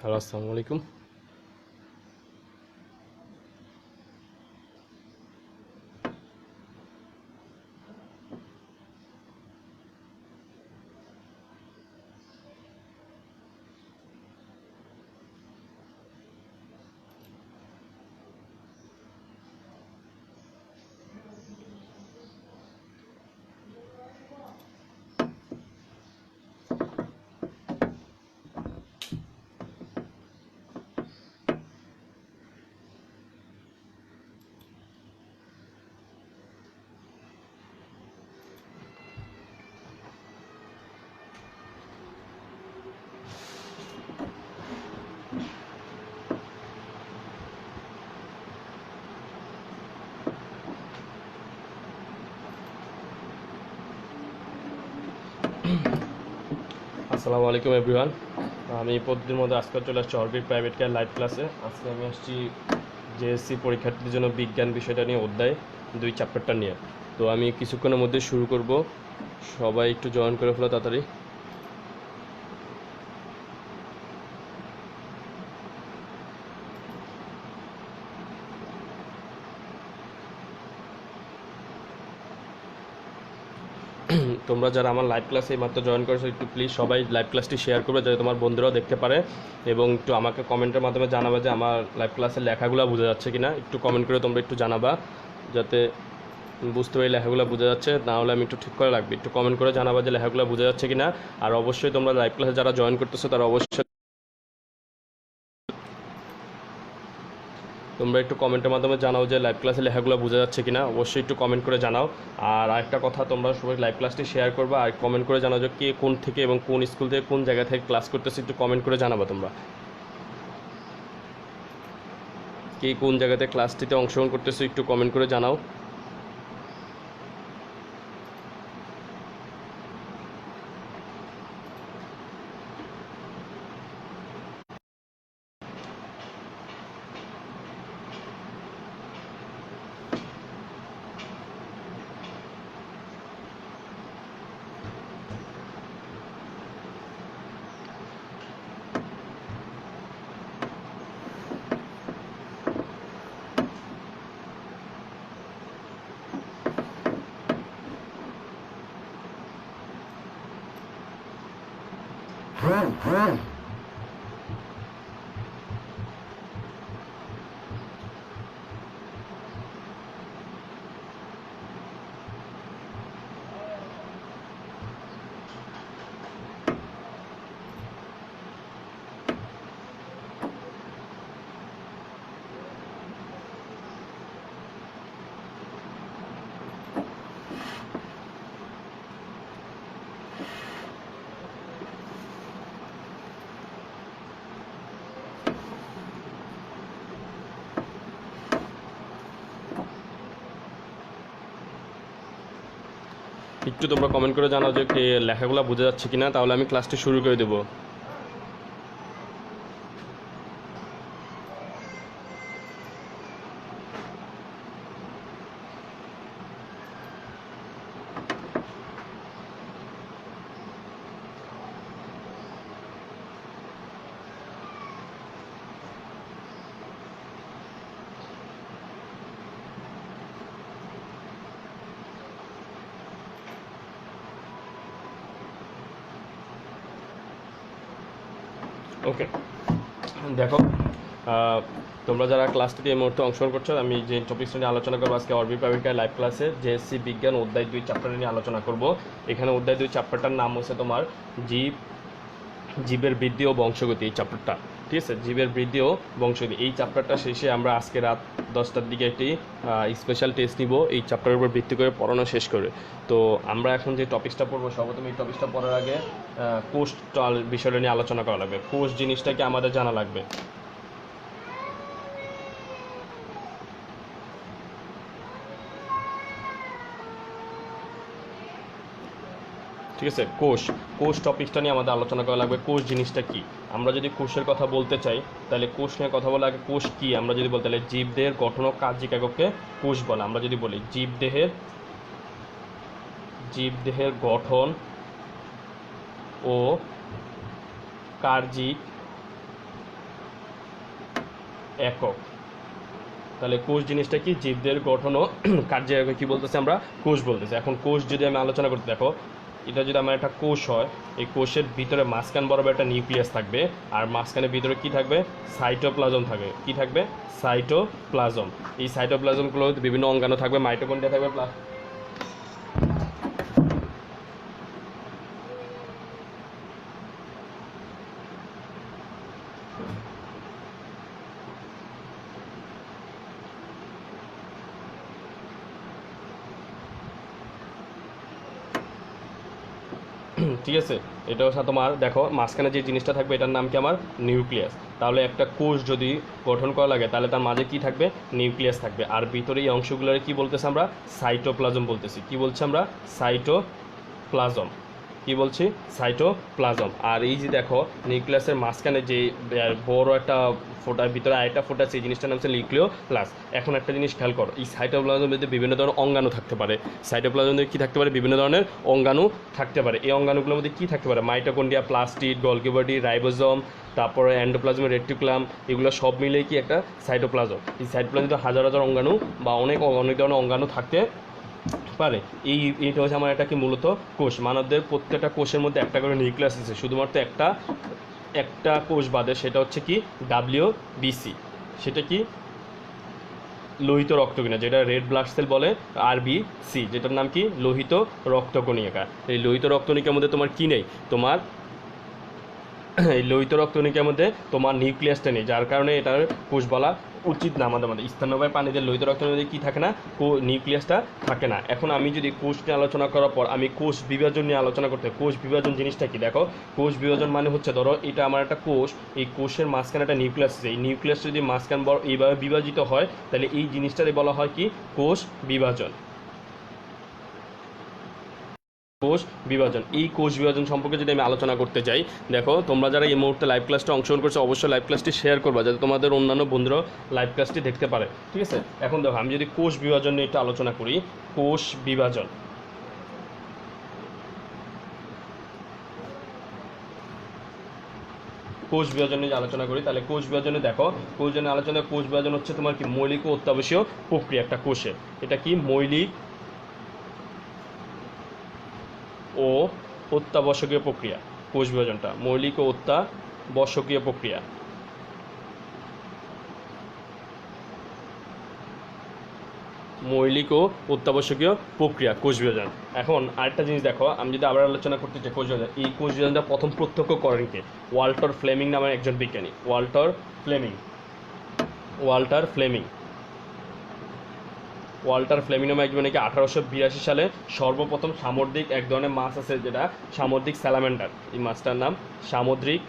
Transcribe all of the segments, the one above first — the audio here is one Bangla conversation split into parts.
হ্যালো, আসসালামু আলাইকুম। আসসালামু আলাইকুম এভরিওয়ান। আমি প্রতিদিনের মধ্যে আজকে চলে আসছি অরবিট প্রাইভেট কেয়ার লাইভ ক্লাসে। আজকে আমি আসছি জেএসসি পরীক্ষার্থীদের জন্য বিজ্ঞান বিষয়টা নিয়ে অধ্যায় 2 চ্যাপ্টারটা নিয়ে। তো আমি কিছুক্ষণের মধ্যে শুরু করব, সবাই একটু জয়েন করে ফেলো তাড়াতাড়ি। তোমরা যারা আমার লাইভ ক্লাসে মাত্র জয়েন করেছো একটু প্লিজ সবাই লাইভ ক্লাসটি শেয়ার করবে যাতে তোমার বন্ধুরাও দেখতে পারে, এবং একটু আমাকে কমেন্টের মাধ্যমে জানাবে যে আমার লাইভ ক্লাসের লেখাগুলো বোঝা যাচ্ছে কিনা। একটু কমেন্ট করে তোমরা একটু জানাবা যাতে বুঝতে পারি লেখাগুলো বোঝা যাচ্ছে, না হলে আমি একটু ঠিক করে রাখবি। একটু কমেন্ট করে জানাবা যে লেখাগুলো বোঝা যাচ্ছে কিনা। আর অবশ্যই তোমরা লাইভ ক্লাসে যারা জয়েন করতেছো তারা অবশ্যই তোমরা একটু কমেন্টের মাধ্যমে জানাও যে লাইভ ক্লাসে লেখাগুলো বোঝা যাচ্ছে কিনা, অবশ্যই একটু কমেন্ট করে জানাও। আর আরেকটা কথা, তোমরা সবাই লাইভ ক্লাসটি শেয়ার করবা আর কমেন্ট করে জানাও যে কে কোন থেকে এবং কোন স্কুল থেকে কোন জায়গা থেকে ক্লাস করতেছে, একটু কমেন্ট করে জানাবা তোমরা কে কোন জায়গাতে ক্লাসটিতে অংশগ্রহণ করতেছো, একটু কমেন্ট করে জানাও। একটু তোমরা কমেন্ট করে জানাও যে কে লেখাগুলো বোঝা যাচ্ছে কিনা, তাহলে আমি ক্লাসটি শুরু করে দেবো। ওকে, দেখো, তোমরা যারা ক্লাসটিতে এই মুহূর্তে অংশগ্রহণ করছো, আমি যে টপিকটা নিয়ে আলোচনা করবো আজকে অরবি প্রাইভেট লাইভ ক্লাসে জেএসসি বিজ্ঞান অধ্যায় 2 চ্যাপ্টার নিয়ে আলোচনা করব। এখানে অধ্যায় 2 চ্যাপ্টারটার নাম হচ্ছে তোমার জীব জীবের বৃদ্ধি ও বংশগতি। এই চ্যাপ্টারটা, ঠিক আছে, জীবের বৃদ্ধি ও বংশগতি। এই চ্যাপ্টারটা শেষে আমরা আজকে রাত 10টার দিকে একটি স্পেশাল টেস্ট নিব এই চ্যাপ্টারের উপর ভিত্তি করে পড়ানো শেষ করে। তো আমরা এখন যে টপিকসটা পড়বো, সর্বপ্রথম এই টপিকসটা পড়ার আগে কোষ বিষয়টা নিয়ে আলোচনা করা লাগবে। কোষ জিনিসটাকে আমাদের জানা লাগবে, ঠিক আছে। কোষ কোষ টপিকসটা নিয়ে আমাদের আলোচনা করা লাগবে। কোষ জিনিসটা কি, আমরা যদি কোষের কথা বলতে চাই তাহলে কোষ নিয়ে কথা বলা আগে। কোষ কি আমরা যদি বলতে, তাহলে জীবদেহের গঠন ও কার্যিক এককে কোষ বলে। আমরা যদি বলি জীবদেহের গঠন ও কার্যিক একক। তাহলে কোষ জিনিসটা কি? জীবদের গঠন ও কার্যে কি বলতেছে আমরা? কোষ বলতেছে। এখন কোষ যদি আমি আলোচনা করতে, দেখো এটা যদি আমার একটা কোষ হয়, এই কোষের ভিতরে মাঝখান বরাবর একটা নিউক্লিয়াস থাকবে, আর মাঝখানের ভিতরে কি থাকবে? সাইটোপ্লাজম থাকবে। কি থাকবে? সাইটোপ্লাজম। এই সাইটোপ্লাজমগুলো বিভিন্ন অঙ্গাণু থাকবে, মাইটোকন্ড্রিয়া থাকবে, ঠিক আছে। এটা হচ্ছে তোমার, দেখো মাঝখানে যে জিনিসটা থাকবে এটার নাম কি? আমার নিউক্লিয়াস। তাহলে একটা কোষ যদি গঠন করা লাগে তাহলে তার মাঝে কি থাকবে? নিউক্লিয়াস থাকবে। আর ভিতরে এই অংশগুলোর কি বলতেছি আমরা? সাইটোপ্লাজম বলতেছি। কি বলছি আমরা? সাইটোপ্লাজম। কি বলছি? সাইটোপ্লাজম। আর এই যে দেখো নিউক্লিয়াসের মাঝখানে যে বড় একটা ফোটার ভিতরে আরেকটা ফোটা, সেই জিনিসটার নাম হচ্ছে নিউক্লিওপ্লাস্ট। এখন একটা জিনিস খেয়াল করো, এই সাইটোপ্লাজমের মধ্যে বিভিন্ন ধরনের অঙ্গাণু থাকতে পারে। সাইটোপ্লাজমের কি থাকতে পারে? বিভিন্ন ধরনের অঙ্গাণু থাকতে পারে। এই অঙ্গাণুগুলোর মধ্যে কি থাকতে পারে? Mitochondria, plastid, Golgi body, ribosome, তারপরে এন্ডোপ্লাজমের রেটিকুলাম, এগুলো সব মিলেই কি একটা সাইটোপ্লাজম। এই সাইটোপ্লাজমে হাজার হাজার অঙ্গাণু বা অনেক অনেক ধরনের অঙ্গাণু থাকতে পারে। এইটা হচ্ছে আমার একটা কি মূলত কোষ। মানবদের প্রত্যেকটা কোষের মধ্যে একটা করে নিউক্লিয়াস আছে, শুধুমাত্র একটা কোষ বাদে, সেটা হচ্ছে কি? WBC। সেটা কি? লোহিত রক্তকণিকা, যেটা রেড ব্লাড সেল বলে। RBC, যেটার নাম কি? লোহিত রক্তকণিকা। এই লোহিত রক্তকণিকার মধ্যে তোমার কি নেই? তোমার এই লোহিত রক্তকণিকার মধ্যে তোমার নিউক্লিয়াসটা নেই, যার কারণে এটার কোষ বলা উচিত না। আমাদের স্তন্যপায়ী প্রাণীদের লোহিত রক্তের মধ্যে কী থাকে না? নিউক্লিয়াসটা থাকে না। এখন আমি যদি কোষ নিয়ে আলোচনা করার পর আমি কোষ বিভাজন নিয়ে আলোচনা করতে, কোষ বিভাজন জিনিসটা কি? দেখো কোষ বিভাজন মানে হচ্ছে, ধরো এটা আমার একটা কোষ, এই কোষের মাঝখানে একটা নিউক্লিয়াস আছে। এই নিউক্লিয়াস যদি মাঝখান এইভাবে বিভাজিত হয় তাহলে এই জিনিসটারই বলা হয় কি? কোষ বিভাজন। কোষ বিভাজন। এই কোষ বিভাজন সম্পর্কে যদি আমি আলোচনা করতে চাই, দেখো তোমরা যারা এই মুহূর্তে লাইভ ক্লাসটা অংশগ্রহণ করছো অবশ্যই লাইভ ক্লাসটি শেয়ার করবা, যাতে তোমাদের অন্যান্য বন্ধুরাও লাইভ ক্লাসটি দেখতে পারে। ঠিক আছে। এখন দেখো আমি যদি কোষ বিভাজন নিয়ে একটু আলোচনা করি, কোষ বিভাজন, কোষ বিভাজন নিয়ে আলোচনা করি, তাহলে কোষ বিভাজনে দেখো, কোষ বিভাজনের আলোচনা, কোষ বিভাজন হচ্ছে তোমার কি? মৌলিক ও অত্যাবশ্যকীয় প্রক্রিয়া একটা কোষে। এটা কি? মৌলিক ও অত্যাবশ্যকীয় প্রক্রিয়া। কোষ বিভাজনটা মৌলিক ও অত্যাবশ্যকীয় প্রক্রিয়া। মৌলিক ও অত্যাবশ্যকীয় প্রক্রিয়া কোষ বিভাজন। এখন আরেকটা জিনিস দেখো, আমি যদি আবার আলোচনা করতে চাই কোষ বিভাজন, এই কোষ বিভাজনটা প্রথম প্রত্যক্ষ করেন কে? ওয়াল্টার ফ্লেমিং নামের একজন বিজ্ঞানী। ওয়াল্টার ফ্লেমিং নামে একজন বিজ্ঞানীকে 1882 সালে সর্বপ্রথম সামুদ্রিক এক ধরনের মাছ আছে, যেটা সামুদ্রিক স্যালামেন্ডার। এই মাছটার নাম সামুদ্রিক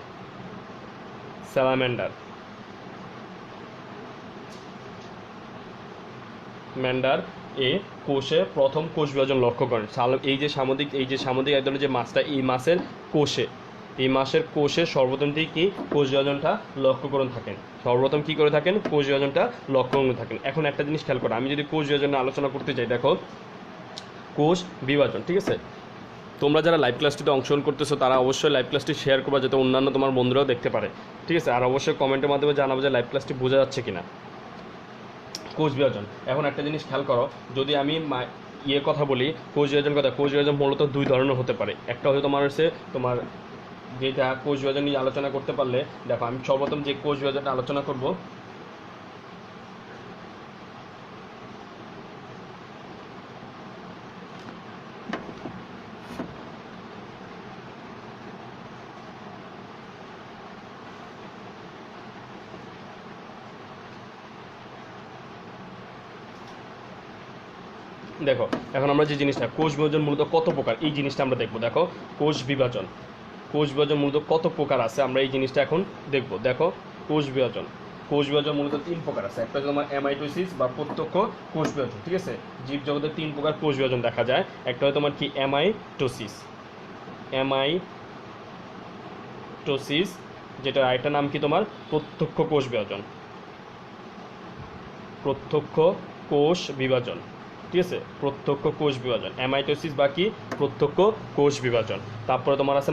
স্যালামেন্ডার। এ কোষে প্রথম কোষ বিভাজন লক্ষ্য করেন। এই যে সামুদ্রিক এক ধরনের যে মাছটা, এই মাছের কোষে সর্বপ্রথম কি কোষ বিভাজনটা লক্ষ্য করে থাকেন। সর্বপ্রথম কি করে থাকেন? কোষ বিভাজনটা লক্ষ্য করে থাকেন। এখন একটা জিনিস খেয়াল করো, আমি যদি কোষ বিভাজন আলোচনা করতে চাই, দেখো কোষ বিভাজন, ঠিক আছে। তোমরা যারা লাইভ ক্লাসটিতে অংশগ্রহণ করতেছো তারা অবশ্যই লাইভ ক্লাসটি শেয়ার করবা, যাতে অন্যান্য তোমার বন্ধুরাও দেখতে পারে। ঠিক আছে। আর অবশ্যই কমেন্টের মাধ্যমে জানাবো যে লাইভ ক্লাসটি বোঝা যাচ্ছে কিনা। কোষ বিভাজন, এখন একটা জিনিস খেয়াল করো, যদি আমি কথা বলি, কোষ বিভাজন মূলত দুই ধরনের হতে পারে। একটা হচ্ছে তোমার যেটা কোষ বিভাজন নিয়ে আলোচনা করতে পারলে, দেখো আমি সর্বপ্রথম যে কোষ বিভাজনটা আলোচনা করব, দেখো এখন আমরা যে জিনিসটা, কোষ বিভাজন মূলত কত প্রকার, এই জিনিসটা আমরা দেখবো। দেখো কোষ বিভাজন মূলত কত প্রকার আছে, আমরা এই জিনিসটা এখন দেখব। দেখো কোষ বিভাজন মূলত 3 প্রকার আছে। একটা হচ্ছে তোমার অ্যামাইটোসিস বা প্রত্যক্ষ কোষ বিভাজন। ঠিক আছে। জীবজগতে 3 প্রকার কোষ বিভাজন দেখা যায়। একটা হয় তোমার কি? অ্যামাইটোসিস, যেটার আরেকটা নাম কি? তোমার প্রত্যক্ষ কোষ বিভাজন। ঠিক আছে। প্রত্যক্ষ কোষ বিভাজন, অ্যামাইটোসিস বা কি? প্রত্যক্ষ কোষ বিভাজন। তারপরে তোমার আছে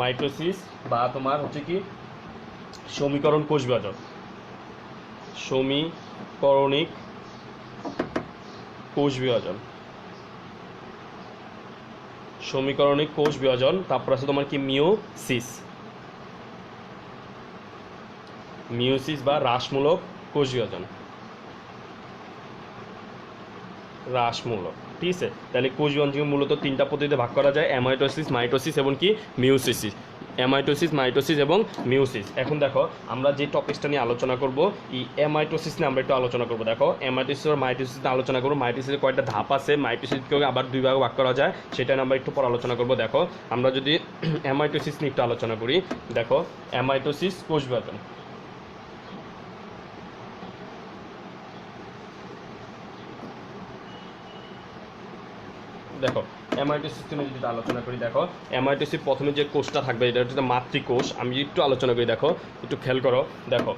মাইটোসিস বা তোমার হচ্ছে কি সমীকরণ কোষ বিভাজন, সমীকরণিক কোষ বিভাজন, সমীকরণিক কোষ বিভাজন। তারপর আছে তোমার কি মিওসিস, মিওসিস বা হ্রাসমূলক কোষ বিভাজন, হ্রাসমূলক। ঠিক আছে, তাহলে কোষ বিভাজনকে মূলত তিনটা পদ্ধতিতে ভাগ করা যায়, অ্যামাইটোসিস, মাইটোসিস এবং কি মিওসিস। অ্যামাইটোসিস, মাইটোসিস এবং মিওসিস। এখন দেখো আমরা যে টপিকসটা নিয়ে আলোচনা করব, এই অ্যামাইটোসিস নিয়ে আমরা একটু আলোচনা করব। দেখো অ্যামাইটোসিস আর মাইটোসিস নিয়ে আলোচনা করব। মাইটোসিসের কয়েকটা ধাপ আছে, মাইটোসিসকে আবার দুই ভাগে ভাগ করা যায়, সেটা নিয়ে আমরা একটু পর আলোচনা করব। দেখো আমরা যদি অ্যামাইটোসিস নিয়ে একটু আলোচনা করি, দেখো অ্যামাইটোসিস কোষ বিভাজন। দেখো অ্যামাইটোসিস নিয়ে যদি আলোচনা করি, দেখো অ্যামাইটোসিস প্রথমে যে কোষটা থাকবে এটা হচ্ছে মাতৃকোষ। আমি একটু আলোচনা করি, দেখো একটু খেয়াল করো। দেখো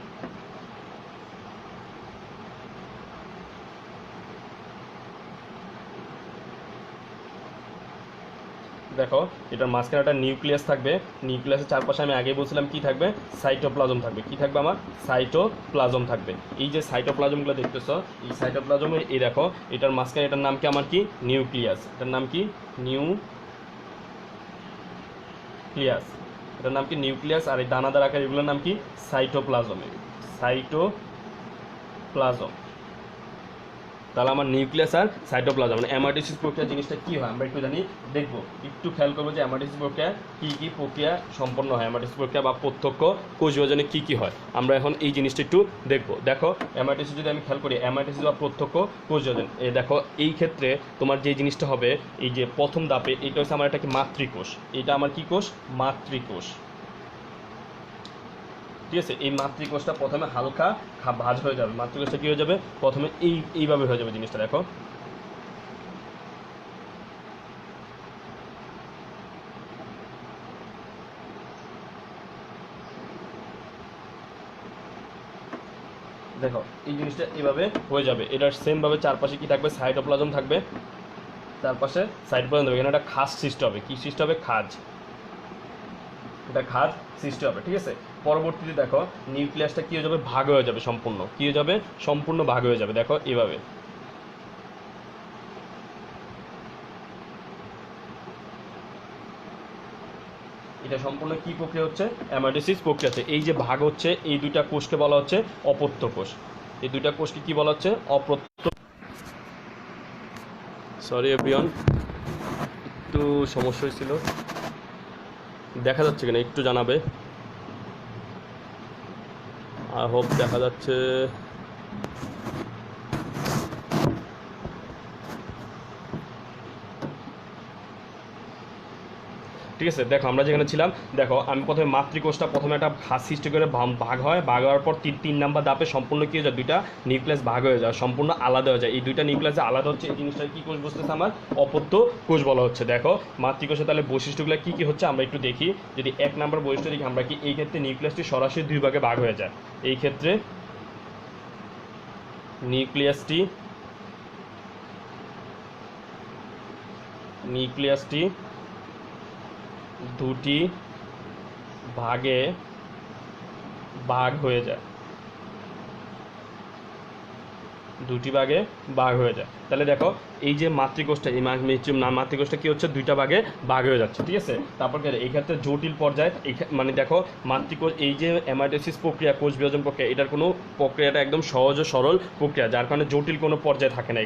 দেখো এটার মাঝখানে একটা নিউক্লিয়াস থাকবে, নিউক্লিয়াসের চারপাশে আমি আগেই বলছিলাম কি থাকবে, সাইটোপ্লাজম থাকবে। কি থাকবে আমার? সাইটোপ্লাজম থাকবে। এই যে সাইটোপ্লাজমগুলো দেখতেছো, এই সাইটোপ্লাজমের এই দেখো এটার মাঝখানে এটার নাম কি আমার কি নিউক্লিয়াস, এটার নাম কি নিউক্লিয়াস, এটার নাম কি নিউক্লিয়াস। আর এই দানাদার আকার এগুলোর নাম কি সাইটোপ্লাজম, সাইটোপ্লাজম। তাহলে আমার নিউক্লিয়াস আর সাইটোপ্লাজম মানে অ্যামাইটোসিস প্রক্রিয়া জিনিসটা কী হয় আমরা একটু জানি, দেখবো একটু খেয়াল করবো যে অ্যামাইটোসিস প্রক্রিয়া কী কী প্রক্রিয়া সম্পন্ন হয়, অ্যামাইটোসিস প্রক্রিয়া বা প্রত্যক্ষ কোষ বিভাজনে কী কী হয় আমরা এখন এই জিনিসটা একটু দেখবো। দেখো অ্যামাইটোসিস যদি আমি খেয়াল করি, অ্যামাইটোসিস বা প্রত্যক্ষ কোষ বিভাজন, এই দেখো এই ক্ষেত্রে তোমার যে জিনিসটা হবে, এই যে প্রথম ধাপে এটা হচ্ছে আমার একটা কি মাতৃকোষ, এটা আমার কি কোষ? মাতৃকোষ। ঠিক আছে, এই মাতৃকোষটা প্রথমে হালকা ভাঁজ হয়ে যাবে। মাতৃকোষটা কী হয়ে যাবে? প্রথমে এইভাবে হয়ে যাবে জিনিসটা। দেখো দেখো এই জিনিসটা এইভাবে হয়ে যাবে। এটার সেমভাবে চারপাশে কি থাকবে? সাইটোপ্লাজম থাকবে, চারপাশে সাইটোপ্লাজম থাকবে। এখানে একটা খাজ সৃষ্টি হবে। কি সৃষ্টি হবে? খাজ, এটা খাজ সৃষ্টি হবে। ঠিক আছে, পরবর্তীতে দেখো নিউক্লিয়াসটা কী হয়ে যাবে? ভাগ হয়ে যাবে সম্পূর্ণ। কী হয়ে যাবে? সম্পূর্ণ ভাগ হয়ে যাবে। দেখো এভাবে এটা সম্পূর্ণ কি প্রক্রিয়া হচ্ছে? অ্যামাইটোসিস প্রক্রিয়া হচ্ছে। এই যে ভাগ হচ্ছে এই দুইটা কোষকে বলা হচ্ছে অপত্য কোষ। এই দুইটা কোষকে কি বলা হচ্ছে? অপত্য। সরি এভরিওয়ান, একটু সমস্যা হয়েছিল, দেখা যাচ্ছে কিনা একটু জানাবে। আই হোপ দেখা যাচ্ছে। ঠিক আছে, দেখো আমরা যেখানে ছিলাম, দেখো আমি প্রথমে মাতৃকোষটা প্রথমে একটা খাস সৃষ্টি করে ভাগ হয়, ভাগ হওয়ার পর তিন নাম্বার ধাপে সম্পূর্ণ কী হয়ে যায়? দুইটা নিউক্লিয়াস ভাগ হয়ে যায়, সম্পূর্ণ আলাদা হয়ে যায়। এই দুইটা নিউক্লিয়াস আলাদা হচ্ছে, এই জিনিসটা কী কোষ বসতেছে? আমার অপত্য কোষ বলা হচ্ছে। দেখো মাতৃকোষে তাহলে বৈশিষ্ট্যগুলো কী কী হচ্ছে আমরা একটু দেখি। যদি এক নাম্বার বৈশিষ্ট্য দেখি আমরা কি, এই ক্ষেত্রে নিউক্লিয়াসটি সরাসরি দুই ভাগে ভাগ হয়ে যায়। এই ক্ষেত্রে নিউক্লিয়াসটি দুটি ভাগে ভাগ হয়ে যায়, দুটি ভাগে ভাগ হয়ে যায়। তাহলে দেখো এই যে মাতৃকোষটা, এই মাতৃকোষটা কি হচ্ছে? দুইটা ভাগে ভাগ হয়ে যাচ্ছে। ঠিক আছে, তারপর এই ক্ষেত্রে জটিল পর্যায়ে মানে দেখো মাতৃকোষ, এই যে অ্যামাইটোসিস প্রক্রিয়া, কোষ বিভাজন প্রক্রিয়া, এটার কোনো প্রক্রিয়াটা একদম সহজ ও সরল প্রক্রিয়া, যার কারণে জটিল কোনো পর্যায়ে থাকে না।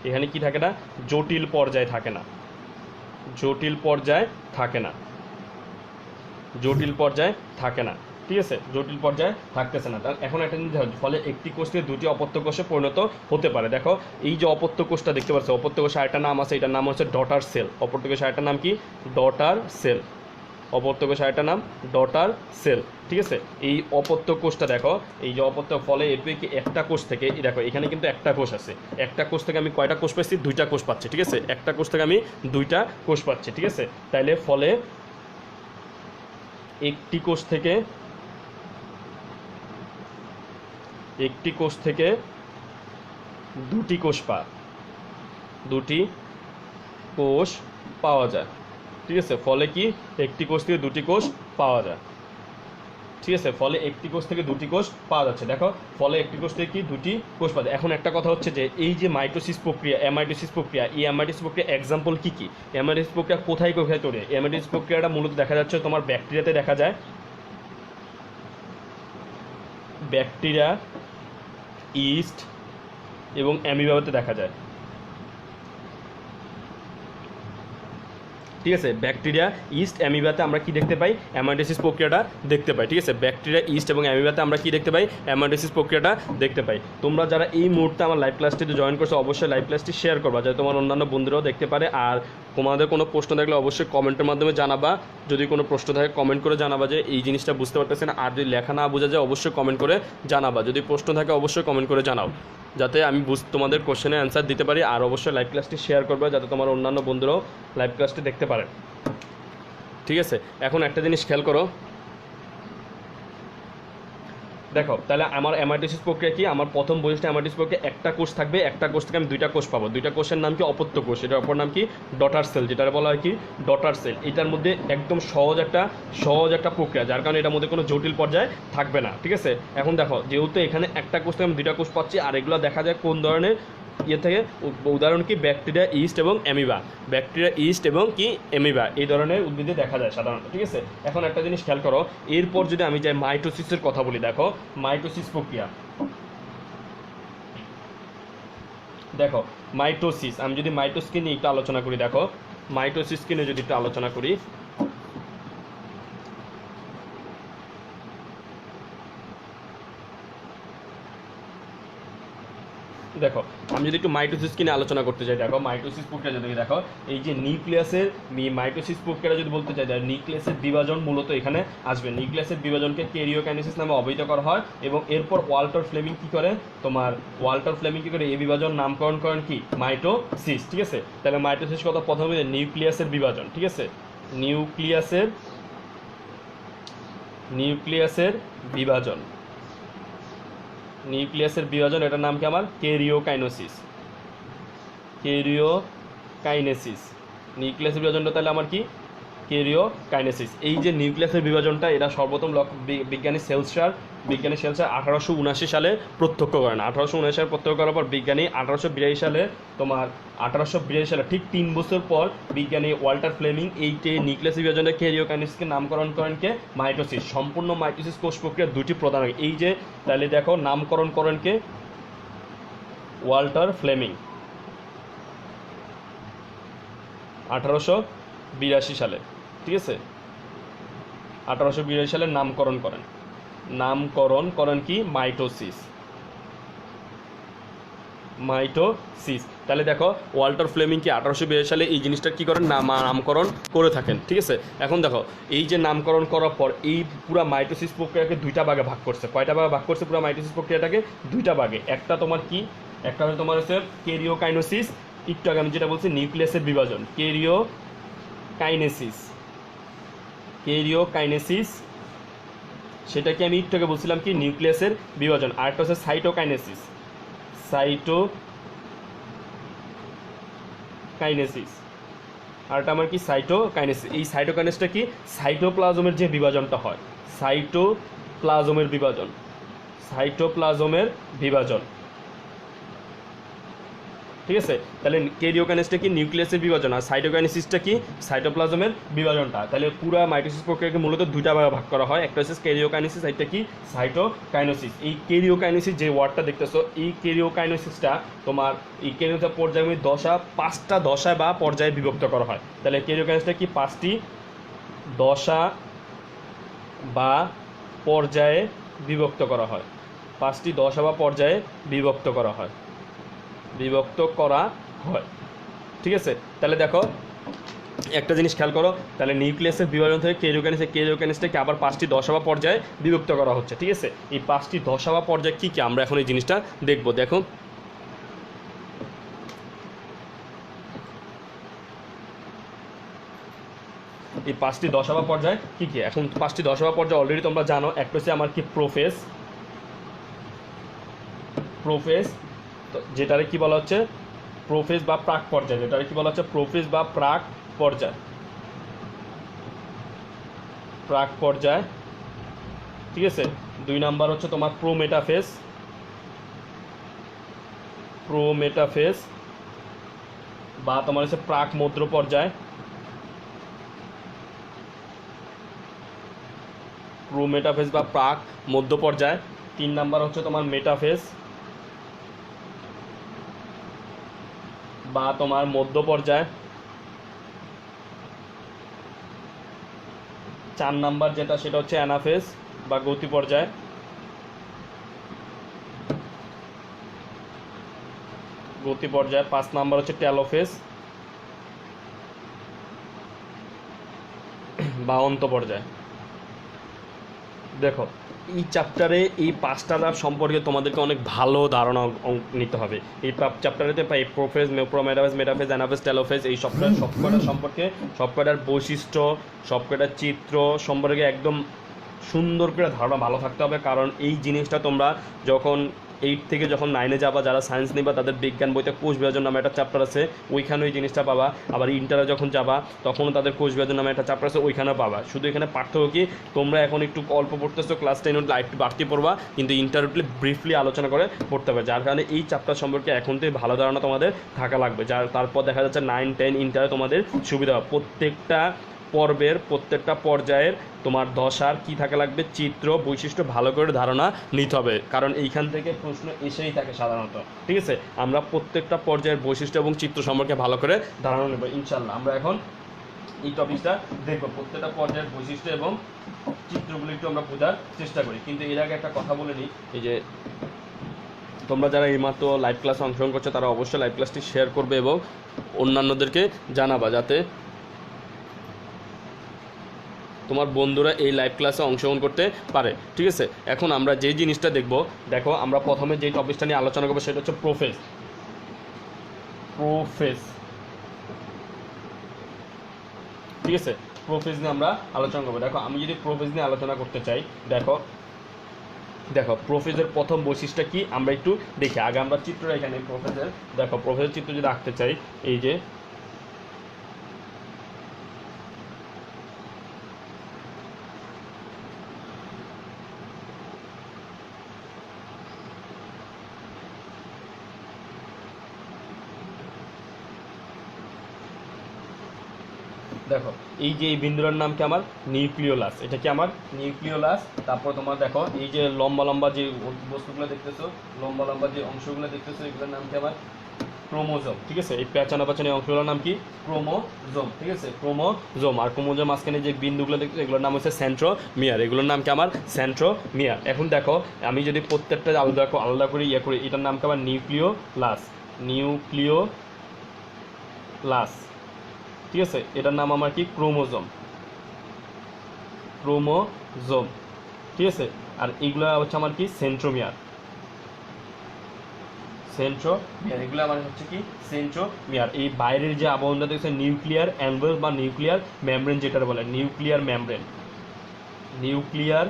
এখানে কি থাকে না? জটিল পর্যায়ে থাকে না, জটিল পর্যায়ে থাকে না, জটিল পর্যায়ে থাকে না। ঠিক আছে, জটিল পর্যায়ে থাকতেছে না। এখন একটা জিনিস দেখো, ফলে একটি কোষ থেকে দুটি অপত্য কোষে পরিণত হতে পারে। দেখো এই যে অপত্য কোষটা দেখতে পাচ্ছ, অপত্য কোষের আরেকটা নাম আছে, এটার নাম হচ্ছে ডটার সেল। অপত্য কোষের আরেকটা নাম কি? Daughter cell. অপত্য কোষের আরেকটা নাম ডটার সেল। ঠিক আছে, এই অপত্য কোষটা দেখো, এই যে অপত্য, ফলে এর কি একটা কোষ থেকে, দেখো এখানে কিন্তু একটা কোষ আছে, একটা কোষ থেকে আমি কয়টা কোষ পাচ্ছি? দুইটা কোষ পাচ্ছি। ঠিক আছে, একটা কোষ থেকে আমি দুইটা কোষ পাচ্ছি। ঠিক আছে, তাইলে ফলে একটি কোষ থেকে দুটি কোষ পাওয়া যায়। ঠিক আছে, ফলে কি একটি কোষ থেকে দুটি কোষ পাওয়া যায়। ঠিক আছে, ফলে একটি কোষ থেকে দুটি কোষ পাওয়া যাচ্ছে। দেখো, ফলে একটি কোষ থেকে কি দুটি কোষ পাওয়া যায়। এখন একটা কথা হচ্ছে যে এই যে মাইটোসিস প্রক্রিয়া, অ্যামাইটোসিস প্রক্রিয়া, এই অ্যামাইটোসিস প্রক্রিয়া এক্সাম্পল কি কি, অ্যামাইটোসিস প্রক্রিয়া কোথায় কোথায় তৈরি হয়? অ্যামাইটোসিস প্রক্রিয়াটা মূলত দেখা যাচ্ছে তোমার ব্যাকটেরিয়াতে দেখা যায়, ব্যাকটেরিয়া, ইস্ট এবং অ্যামিবাতে দেখা যায়। ঠিক আছে, ব্যাকটেরিয়া, ইস্ট, অ্যামিবাতে আমরা কি দেখতে পাই? অ্যামাইটোসিস প্রক্রিয়াটা দেখতে পাই। ঠিক আছে, ব্যাকটেরিয়া, ইস্ট এবং অ্যামিবাতে আমরা কি দেখতে পাই? অ্যামাইটোসিস প্রক্রিয়াটা দেখতে পাই। তোমরা যারা এই মুহূর্তে আমার লাইভ ক্লাসটিতে জয়েন করছো, অবশ্যই লাইভ ক্লাসটি শেয়ার করবা যাতে তোমার অন্যান্য বন্ধুরাও দেখতে পারে। আর তোমাদের কোনো প্রশ্ন থাকলে অবশ্যই কমেন্টের মাধ্যমে জানাবা। যদি কোনো প্রশ্ন থাকে কমেন্ট করে জানাবা যে এই জিনিসটা বুঝতে পারতেছে না। আর যদি লেখা না বোঝা যায় অবশ্যই কমেন্ট করে জানাবা। যদি প্রশ্ন থাকে অবশ্যই কমেন্ট করে জানাও যাতে আমি তোমাদের কোশ্চেনের অ্যান্সার দিতে পারি। আর অবশ্যই লাইভ ক্লাসটি শেয়ার করবে যাতে তোমার অন্যান্য বন্ধুরাও লাইভ ক্লাসটি দেখতে পারে। ঠিক আছে, এখন একটা জিনিস খেয়াল করো, দেখো তাহলে আমার অ্যামাইটোসিস প্রক্রিয়া কি? আমার প্রথম বৈশিষ্ট্য অ্যামাইটোসিস প্রক্রিয়া একটা কোষ থাকবে, একটা কোষ থেকে আমি দুইটা কোষ পাবো। দুইটা কোষের নাম কি? অপত্য কোষ। এটার অপর নাম কি? ডটার সেল, যেটা বলা হয় কি ডটার সেল। এটার মধ্যে একদম সহজ একটা প্রক্রিয়া, যার কারণে এটার মধ্যে কোনো জটিল পর্যায়ে থাকবে না। ঠিক আছে, এখন দেখো যেহেতু এখানে একটা কোষ থেকে আমি দুইটা কোষ পাচ্ছি, আর এগুলো দেখা যায় কোন ধরনের ইয়ে থেকে, উদাহরণ কি ব্যাকটেরিয়া, ইস্ট এবং অ্যামিবা। ব্যাকটেরিয়া, ইস্ট এবং কি অ্যামিবা এই ধরনের উদ্ভিদে দেখা যায় সাধারণত। ঠিক আছে, এখন একটা জিনিস খেয়াল করো, এরপর যদি আমি যাই মাইটোসিসের কথা বলি, দেখো মাইটোসিস প্রক্রিয়া, দেখো মাইটোসিস, আমি যদি মাইটোসকে নিয়ে একটু আলোচনা করি, দেখো মাইটোসিসকে নিয়ে যদি একটু আলোচনা করি, দেখো আমি যদি একটু মাইটোসিস কিনে আলোচনা করতে চাই, দেখো মাইটোসিস প্রক্রিয়া যদি দেখো, এই যে নিউক্লিয়াসের মাইটোসিস প্রক্রিয়া যদি বলতে চাই, নিউক্লিয়াসের বিভাজন মূলত এখানে আসবে। নিউক্লিয়াসের বিভাজনকে ক্যারিওকাইনেসিস নামে অভিহিত করা হয়। এবং এরপর ওয়াল্টার ফ্লেমিং কি করে, ওয়াল্টার ফ্লেমিং কি করে এই বিভাজন নামকরণ করেন কি মাইটোসিস। ঠিক আছে, তাহলে মাইটোসিস কথা প্রথমে নিউক্লিয়াসের বিভাজন। ঠিক আছে, নিউক্লিয়াসের বিভাজন, নিউক্লিয়াসের বিভাজন, এটার নাম কি আমার ক্যারিওকাইনেসিস। নিউক্লিয়াসের বিভাজনটা তাহলে আমার কি ক্যারিওকাইনেসিস। এই যে নিউক্লিয়াসের বিভাজনটা, এটা সর্বপ্রথম বিজ্ঞানী সেলসার 1879 সালে প্রত্যক্ষ করেন। 1879 সালে প্রত্যক্ষ করার পর বিজ্ঞানী 1882 সালে ঠিক 3 বছর পর বিজ্ঞানী ওয়াল্টার ফ্লেমিং এই নিউক্লিয়াসের বিভাজনের ক্যারিওকাইনেসিসকে নামকরণ করেন কে মাইটোসিস। সম্পূর্ণ মাইটোসিস কোষ প্রক্রিয়ার দুটি প্রধান, এই যে তাহলে দেখো নামকরণ করেন কে ওয়াল্টার ফ্লেমিং 1882 সালে। ঠিক আছে, 1882 সালে নামকরণ করেন কি মাইটোসিস। তাহলে দেখো ওয়াল্টার ফ্লেমিং কি 1882 সালে এই জিনিসটা কি করেন, নামকরণ করে থাকেন। ঠিক আছে, এখন দেখো এই যে নামকরণ করার পর এই পুরা মাইটোসিস প্রক্রিয়াকে দুইটা ভাগে ভাগ করছে। কয়টা ভাগে ভাগ করছে পুরো মাইটোসিস প্রক্রিয়াটাকে? দুইটা ভাগে। একটা তোমার কি, একটা হচ্ছে তোমার হচ্ছে ক্যারিওকাইনেসিস, একটু আগে আমি যেটা বলছি নিউক্লিয়াসের বিভাজন, ক্যারিওকাইনেসিস, সেটাকে আমি একটু আগে বলছিলাম কি নিউক্লিয়াসের বিভাজন। আরেকটা হচ্ছে সাইটোকাইনেসিস, আরেকটা আমার কি সাইটোকাইনেসিস। এই সাইটোকাইনেসিসটা কি সাইটোপ্লাজমের যে বিভাজনটা হয়, সাইটোপ্লাজমের বিভাজন। ঠিক আছে, তাহলে ক্যারিওকাইনেসিসটা কি নিউক্লিয়াসের বিভাজন, আর সাইটোকাইনেসিসটা কি সাইটোপ্লাজমের বিভাজনটা। তাহলে পুরো মাইটোসিস প্রক্রিয়াকে মূলত দুইটা ভাগে ভাগ করা হয়, একটা হচ্ছে ক্যারিওকাইনেসিস, একটা কি সাইটোকাইনেসিস। এই ক্যারিওকাইনেসিস যে ওয়ার্ডটা দেখতেছো, এই ক্যারিওকাইনেসিসটা তোমার এই ক্যারিওকাইনেসিস পর্যায়ে 5টা দশা বা পর্যায়ে বিভক্ত করা হয়। তাহলে ক্যারিওকাইনেসিসটা কি 5টি দশা বা পর্যায়ে বিভক্ত করা হয়, 5টি দশা বা পর্যায়ে বিভক্ত করা হয়। ঠিক আছে, তাহলে দেখো একটা জিনিস খেয়াল করো, তাহলে নিউক্লিয়াসের বিভাজন থেকে ক্যারিওকাইনেসিসটাকে আবার 5টি দশা বা পর্যায়ে বিভক্ত করা হচ্ছে। ঠিক আছে, এই 5টি দশা বা পর্যায়ে কি কি আমরা এখন এই জিনিসটা দেখব। দেখো এই 5টি দশা বা পর্যায়ে কি কি, এখন 5টি দশা বা পর্যায়ে অলরেডি তোমরা জানো। একটা হচ্ছে আমার কি প্রোফেজ, যেটারে কি বলা হচ্ছে প্রোফেজ বা প্রাক পর্যায়, যেটারে কি বলা হচ্ছে প্রোফেজ বা প্রাক পর্যায়। প্রাক পর্যায়, ঠিক আছে। 2 নাম্বার হচ্ছে তোমার প্রোমেটাফেজ, প্রোমেটাফেজ বা তোমার হচ্ছে প্রাক মধ্য পর্যায়, প্রোমেটাফেজ বা প্রাক মধ্য পর্যায়। 3 নাম্বার হচ্ছে তোমার মেটাফেজ বা তোমার মধ্য পর্যায়। 4 নাম্বার যেটা সেটা হচ্ছে অ্যানাফেজ বা গতি পর্যায়। গতি পর্যায়। 5 নাম্বার হচ্ছে টেলোফেজ বা অন্ত পর্যায়। দেখো এই চ্যাপ্টারে এই 5টা ধাপ সম্পর্কে তোমাদেরকে অনেক ভালো ধারণা নিতে হবে। এই চ্যাপ্টারেতে পাই prophase, prometaphase, metaphase, anaphase, telophase, এই সবকটা সম্পর্কে, সবকটার বৈশিষ্ট্য, সবকটার চিত্র সম্পর্কে একদম সুন্দর করে ধারণা ভালো থাকতে হবে। কারণ এই জিনিসটা তোমরা যখন 8 থেকে যখন 9-এ যাবা, যারা সায়েন্স নিবা তাদের বিজ্ঞান বইতে কোষ বিভাজন নামে একটা চ্যাপ্টার আছে, ওইখানে ওই জিনিসটা পাবা। আবার ইন্টারে যখন যাবা তখনও তাদের কোষ বিভাজন নামে একটা চ্যাপ্টার আছে, ওইখানেও পাবা। শুধু এখানে পার্থক্য কি, তোমরা এখন একটু অল্প পড়তেছো, ক্লাস 10 উঠলে একটু বাড়তি পড়বা, কিন্তু ইন্টার উঠলে ব্রিফলি আলোচনা করে পড়তে হবে। যার কারণে এই চ্যাপ্টার সম্পর্কে এখন থেকে ভালো ধারণা তোমাদের থাকা লাগবে। যার তারপর দেখা যাচ্ছে 9, 10 ইন্টারে তোমাদের সুবিধা হবে। প্রত্যেকটা পর্বের প্রত্যেকটা পর্যায়ের তোমার দশার কী থাকা লাগবে, চিত্র, বৈশিষ্ট্য ভালো করে ধারণা নিতে হবে। কারণ এইখান থেকে প্রশ্ন এসেই থাকে সাধারণত, ঠিক আছে। আমরা প্রত্যেকটা পর্যায়ের বৈশিষ্ট্য এবং চিত্র সম্পর্কে ভালো করে ধারণা নেব ইনশাল্লাহ। আমরা এখন এই টপিকটা দেখব, প্রত্যেকটা পর্যায়ের বৈশিষ্ট্য এবং চিত্রগুলো একটু আমরা বোঝার চেষ্টা করি। কিন্তু এর আগে একটা কথা বলে নিই, এই যে তোমরা যারা এইমাত্র লাইভ ক্লাসে অংশগ্রহণ করছো তারা অবশ্যই লাইভ ক্লাসটি শেয়ার করবে এবং অন্যান্যদেরকে জানাবা, যাতে তোমার বন্ধুরা এই লাইভ ক্লাসে অংশগ্রহণ করতে পারে, ঠিক আছে। এখন আমরা যেই জিনিসটা দেখব, দেখো আমরা প্রথমে যেই টপিকটা নিয়ে আলোচনা করবো সেটা হচ্ছে প্রোফেজ। প্রোফেজ, ঠিক আছে। প্রোফেজ নিয়ে আমরা আলোচনা করবো। দেখো আমি যদি প্রোফেজ নিয়ে আলোচনা করতে চাই, দেখো দেখো প্রোফেজের প্রথম বৈশিষ্ট্য কি আমরা একটু দেখি। আগে আমরা চিত্রটা এখানে প্রোফেজের, দেখো প্রোফেজের চিত্র যদি আঁকতে চাই, এই যে দেখো এই যে এই বিন্দুটার নাম কি আমার নিউক্লিওলাস, এটা কি আমার নিউক্লিওলাস। তারপর তোমার দেখো এই যে লম্বা লম্বা যে বস্তুগুলো দেখতেছো, লম্বা লম্বা যে অংশগুলো দেখতেছো, এগুলোর নাম কি আমার ক্রোমোজোম, ঠিক আছে। এই পেঁচানো পেঁচানো অংশগুলোর নাম কি ক্রোমোজোম, ঠিক আছে, ক্রোমোজোম। আর ক্রোমোজোম মাঝখানে যে বিন্দুগুলো দেখতেছো এগুলোর নাম হচ্ছে সেন্ট্রোমিয়ার, এগুলোর নাম কি আমার সেন্ট্রোমিয়ার। এখন দেখো আমি যদি প্রত্যেকটা আলাদা করে ইয়ে করি, এটার নাম কি আমার নিউক্লিওলাস, নিউক্লিওলাস, ঠিক আছে। এটার নাম আমার কি ক্রোমোজোম, ক্রোমোজোম, ঠিক আছে। আর এইগুলো হচ্ছে আমার কি সেন্ট্রোমিয়ার, সেন্ট্রোমিয়ার, এগুলো আমার হচ্ছে কি সেন্ট্রোমিয়ার। এই বাইরের যে আবরণটা দেখছে নিউক্লিয়ার অ্যানভেল বা নিউক্লিয়ার মেমব্রেন যেটা বলে, nuclear membrane, nuclear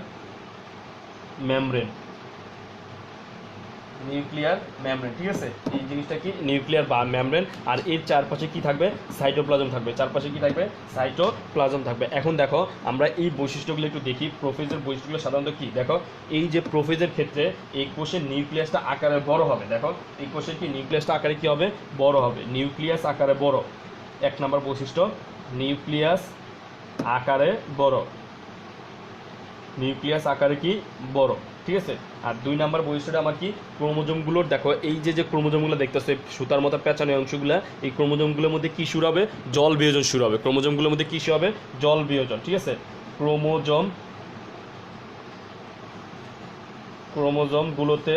membrane, nuclear membrane, ঠিক আছে। এই জিনিসটা কি নিউক্লিয়ার বা মেমব্রেন। আর এর চারপাশে কি থাকবে, সাইটোপ্লাজম থাকবে, চারপাশে কি থাকবে, সাইটোপ্লাজম থাকবে। এখন দেখো আমরা এই বৈশিষ্ট্যগুলো একটু দেখি। প্রোফেজের বৈশিষ্ট্যগুলো সাধারণত কি, দেখো এই যে প্রোফেজের ক্ষেত্রে এই কোষের নিউক্লিয়াসটা আকারে বড় হবে। দেখো এই কোষের কি নিউক্লিয়াসটা আকারে কি হবে, বড় হবে, নিউক্লিয়াস আকারে বড়। 1 নম্বর বৈশিষ্ট্য, নিউক্লিয়াস আকারে বড়, নিউক্লিয়াস আকারে কি বড়, ঠিক আছে। আর 2 নম্বর বৈশিষ্ট্যটা আমার কি, ক্রোমোজোমগুলোর দেখো এই যে ক্রোমোজোমগুলো দেখতেছো সুতার মতো পেঁচানো অংশগুলো, এই ক্রোমোজোমগুলোর মধ্যে কি শুরু হবে, জল বিয়োজন শুরু হবে। ক্রোমোজোমগুলোর মধ্যে কি শুরু হবে, জল বিয়োজন, ঠিক আছে। ক্রোমোজোমগুলোতে,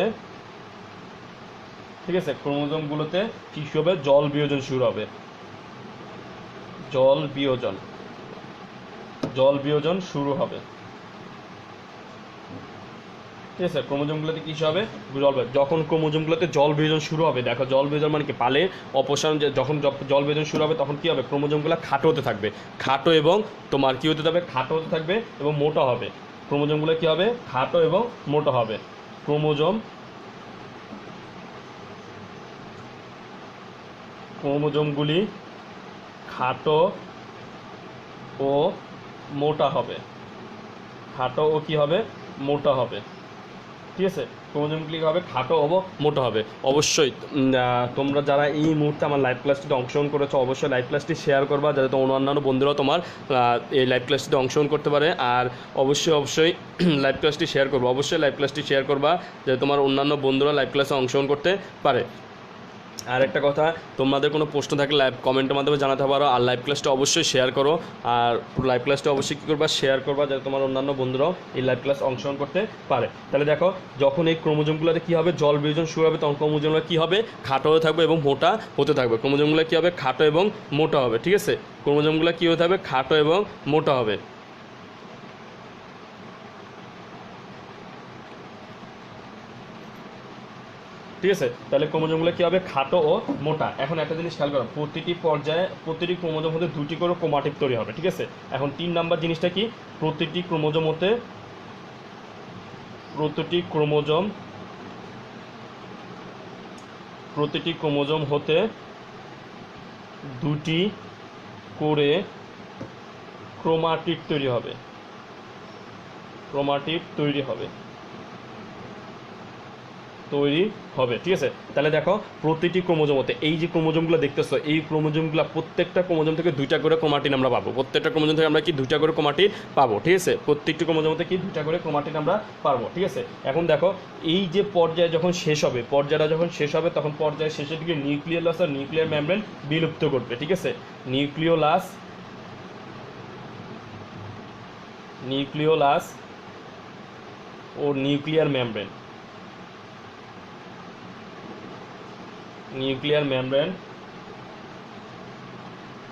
ঠিক আছে, ক্রোমোজোমগুলোতে কি শুরু হবে, জল বিয়োজন শুরু হবে, জল বিয়োজন শুরু হবে, ঠিক আছে। ক্রোমোজোমগুলোতে কি হবে, জল, যখন ক্রোমোজোমগুলোতে জল বিয়োজন শুরু হবে, দেখো জল বিয়োজন মানে কি, পালে অপসারণ, যখন জল বিয়োজন শুরু হবে তখন কি হবে, ক্রোমোজোমগুলো খাটো হতে থাকবে, খাটো এবং তোমার কি হতে থাকবে, খাটো হতে থাকবে এবং মোটা হবে। ক্রোমোজোমগুলো কি হবে, খাটো এবং মোটা হবে। ক্রোমোজোমগুলি খাটো ও মোটা হবে, খাটো ও কি হবে, মোটা হবে। ঠিক আছে, ক্রোমোজোমগুলি হবে খাটো ও মোটা হবে। অবশ্যই তোমরা যারা এই মুহূর্তে আমার লাইভ ক্লাসটিতে অংশগ্রহণ করেছো অবশ্যই লাইভ ক্লাসটি শেয়ার করবা, যাতে তোমার অন্যান্য বন্ধুরাও তোমার এই লাইভ ক্লাসটিতে অংশগ্রহণ করতে পারে। আর অবশ্যই লাইভ ক্লাসটি শেয়ার করবা, অবশ্যই লাইভ ক্লাসটি শেয়ার করবা, যাতে তোমার অন্যান্য বন্ধুরা লাইভ ক্লাসে অংশগ্রহণ করতে পারে। আর একটা কথা, তোমাদের কোনো প্রশ্ন থাকলে লাইভ কমেন্টের মাধ্যমে জানাতে পারো। আর লাইভ ক্লাসটা অবশ্যই শেয়ার করো, আর লাইভ ক্লাসটা অবশ্যই কী করবা, শেয়ার করবা, যাতে তোমার অন্যান্য বন্ধুরাও এই লাইভ ক্লাস অংশগ্রহণ করতে পারে। তাহলে দেখো, যখন এই ক্রোমোজোমগুলোতে কী হবে, জল বিয়োজন শুরু হবে, তখন ক্রোমোজোমগুলো কী হবে, খাটো হতে থাকবে এবং মোটা হতে থাকবে। ক্রোমোজোমগুলো কী হবে, খাটো এবং মোটা হবে। ঠিক আছে, ক্রোমোজোমগুলো কী হতে হবে, খাটো এবং মোটা হবে। ঠিক আছে, তাহলে ক্রোমোজোমগুলো কী হবে, খাটো ও মোটা। এখন একটা জিনিস খেয়াল করো, প্রতিটি পর্যায়ে প্রতিটি ক্রোমোজোম হতে দুটি করে ক্রোমাটিড তৈরি হবে। ঠিক আছে, এখন 3 নাম্বার জিনিসটা কি, প্রতিটি ক্রোমোজোম হতে দুটি করে ক্রোমাটিড তৈরি হবে। ঠিক আছে, তাহলে দেখো, প্রতিটি ক্রোমোজোম হতে এই যে ক্রোমোজোমগুলো দেখতেছো, এই ক্রোমোজোমগুলো প্রত্যেকটা ক্রোমোজোম থেকে 2টা করে ক্রোমাটিড আমরা পাবো। প্রত্যেকটা ক্রোমোজোম থেকে আমরা কি 2টা করে ক্রোমাটিড পাবো। ঠিক আছে, প্রত্যেকটি ক্রোমোজোম থেকে কি 2টা করে ক্রোমাটিড আমরা পাবো। ঠিক আছে, এখন দেখো, এই যে পর্যায়ে যখন শেষ হবে, পর্যায়টা যখন শেষ হবে, তখন পর্যায়ের শেষের দিকে নিউক্লিয়াস আর নিউক্লিয়ার মেমব্রেন বিলুপ্ত করবে। ঠিক আছে, নিউক্লিওলাস ও নিউক্লিয়ার মেমব্রেন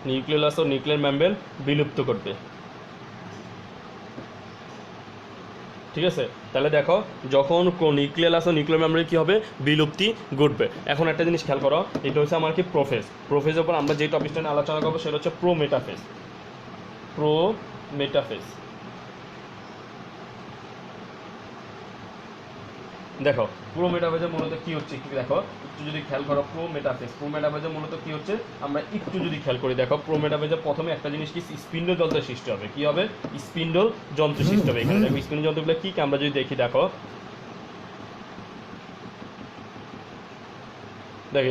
নিউক্লিওলাস ও নিউক্লিয়ার মেমব্রেন বিলুপ্ত করবে। ঠিক আছে, তাহলে দেখো, যখন নিউক্লিয়াস ও নিউক্লিয়ার মেমব্রেন কী হবে, বিলুপ্তি ঘটবে। এখন একটা জিনিস খেয়াল করো, এটা হচ্ছে আমার কি প্রোফেজের উপর আমরা যে টপিকটা নিয়ে আলোচনা করবো সেটা হচ্ছে প্রোমেটাফেজ। দেখো, প্রোমেটাফেজে মূলত কি হচ্ছে, কি দেখো, একটু যদি খেয়াল করো, প্রোমেটাফেজে মূলত কি হচ্ছে, আমরা একটু যদি খেয়াল করি, দেখো, প্রোমেটাফেজে প্রথমে একটা জিনিস কি, স্পিন্ডল যন্ত্রের সৃষ্টি হবে। কি হবে, স্পিন্ডল যন্ত্রের সৃষ্টি হবে। এখানে দেখো, স্পিন্ডল যন্ত্রগুলো কি আমরা যদি দেখি, দেখো